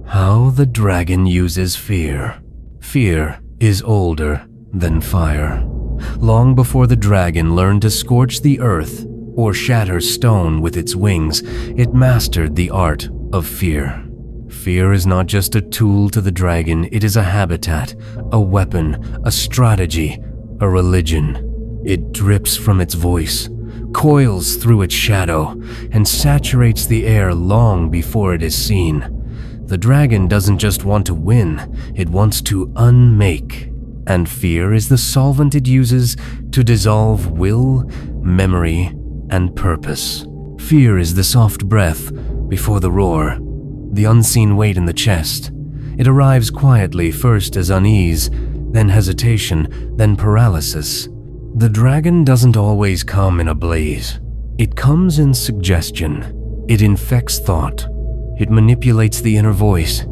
How the dragon uses fear. Fear is older than fire. Long before the dragon learned to scorch the earth or shatter stone with its wings, it mastered the art of fear. Fear is not just a tool to the dragon, it is a habitat, a weapon, a strategy, a religion. It drips from its voice, coils through its shadow, and saturates the air long before it is seen. The dragon doesn't just want to win, it wants to unmake. And fear is the solvent it uses to dissolve will, memory, and purpose. Fear is the soft breath before the roar, the unseen weight in the chest. It arrives quietly, first as unease, then hesitation, then paralysis. The dragon doesn't always come in a blaze. It comes in suggestion. It infects thought. It manipulates the inner voice.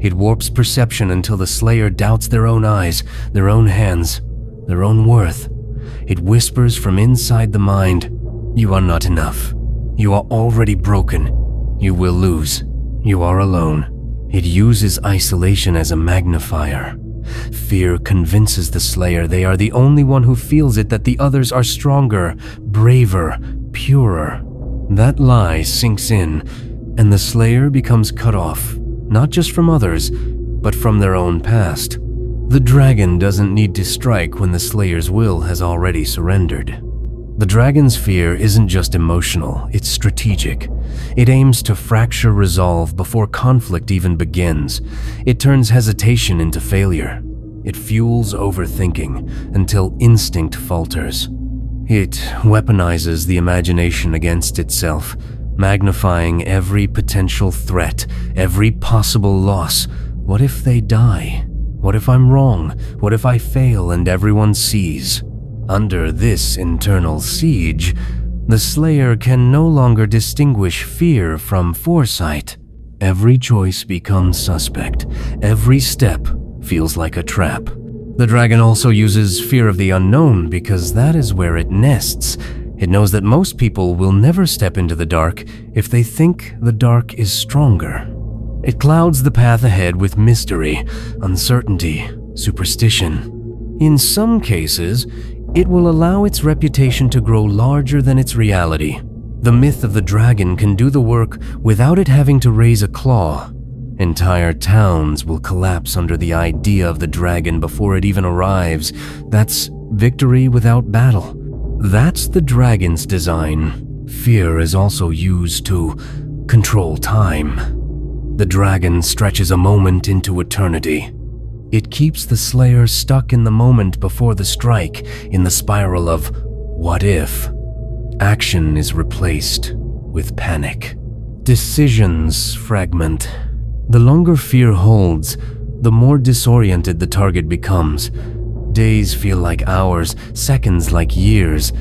It warps perception until the slayer doubts their own eyes, their own hands, their own worth. It whispers from inside the mind, "You are not enough. You are already broken. You will lose. You are alone." It uses isolation as a magnifier. Fear convinces the slayer they are the only one who feels it, that the others are stronger, braver, purer. That lie sinks in, and the slayer becomes cut off, not just from others, but from their own past. The dragon doesn't need to strike when the slayer's will has already surrendered. The dragon's fear isn't just emotional, it's strategic. It aims to fracture resolve before conflict even begins. It turns hesitation into failure. It fuels overthinking until instinct falters. It weaponizes the imagination against itself, magnifying every potential threat, every possible loss. What if they die? What if I'm wrong? What if I fail and everyone sees? Under this internal siege, the slayer can no longer distinguish fear from foresight. Every choice becomes suspect. Every step feels like a trap. The dragon also uses fear of the unknown because that is where it nests. It knows that most people will never step into the dark if they think the dark is stronger. It clouds the path ahead with mystery, uncertainty, superstition. In some cases, it will allow its reputation to grow larger than its reality. The myth of the dragon can do the work without it having to raise a claw. Entire towns will collapse under the idea of the dragon before it even arrives. That's victory without battle. That's the dragon's design. Fear is also used to control time. The dragon stretches a moment into eternity. It keeps the slayer stuck in the moment before the strike, in the spiral of what if. Action is replaced with panic. Decisions fragment. The longer fear holds, the more disoriented the target becomes. Days feel like hours, seconds like years.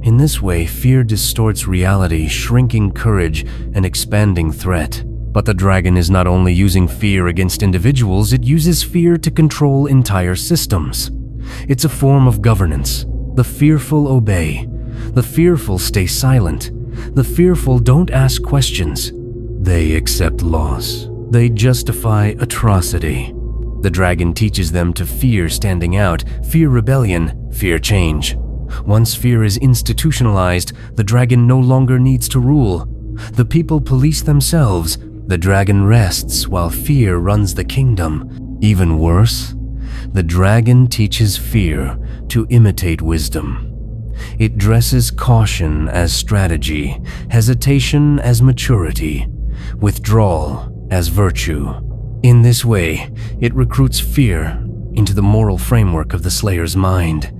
In this way, fear distorts reality, shrinking courage and expanding threat. But the dragon is not only using fear against individuals, it uses fear to control entire systems. It's a form of governance. The fearful obey. The fearful stay silent. The fearful don't ask questions. They accept loss. They justify atrocity. The dragon teaches them to fear standing out, fear rebellion, fear change. Once fear is institutionalized, the dragon no longer needs to rule. The people police themselves. The dragon rests while fear runs the kingdom. Even worse, the dragon teaches fear to imitate wisdom. It dresses caution as strategy, hesitation as maturity, withdrawal as virtue. In this way, it recruits fear into the moral framework of the slayer's mind.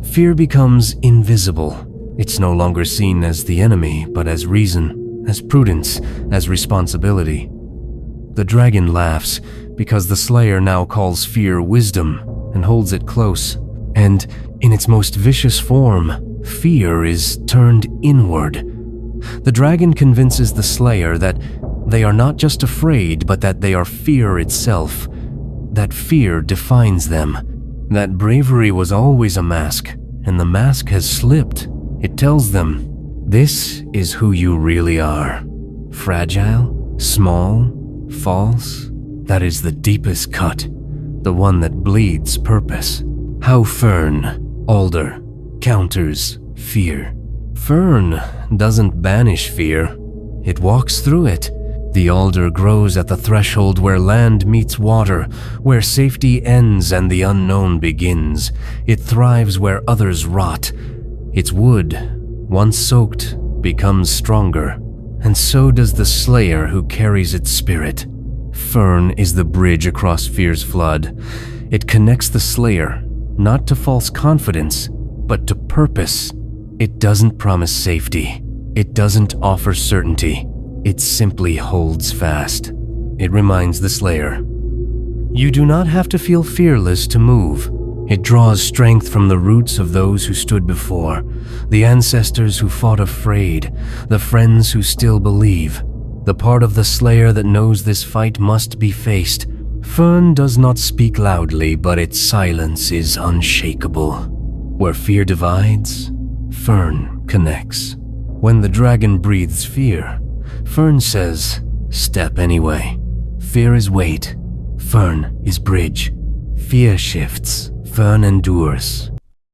Fear becomes invisible. It's no longer seen as the enemy, but as reason, as prudence, as responsibility. The dragon laughs because the slayer now calls fear wisdom and holds it close. And in its most vicious form, fear is turned inward. The dragon convinces the slayer that they are not just afraid, but that they are fear itself. That fear defines them. That bravery was always a mask, and the mask has slipped. It tells them, this is who you really are. Fragile, small, false, That is the deepest cut, the one that bleeds purpose. How fern, alder, counters fear. Fern doesn't banish fear, it walks through it. The alder grows at the threshold where land meets water, where safety ends and the unknown begins. It thrives where others rot. Its wood, once soaked, becomes stronger, and so does the slayer who carries its spirit. Fern is the bridge across fear's flood. It connects the slayer, not to false confidence, but to purpose. It doesn't promise safety. It doesn't offer certainty. It simply holds fast. It reminds the slayer, you do not have to feel fearless to move. It draws strength from the roots of those who stood before, the ancestors who fought afraid, the friends who still believe, the part of the slayer that knows this fight must be faced. Fern does not speak loudly, but its silence is unshakable. Where fear divides, Fern connects. When the dragon breathes fear, Fern says, step anyway. Fear is weight, Fern is bridge. Fear shifts, Fern endures.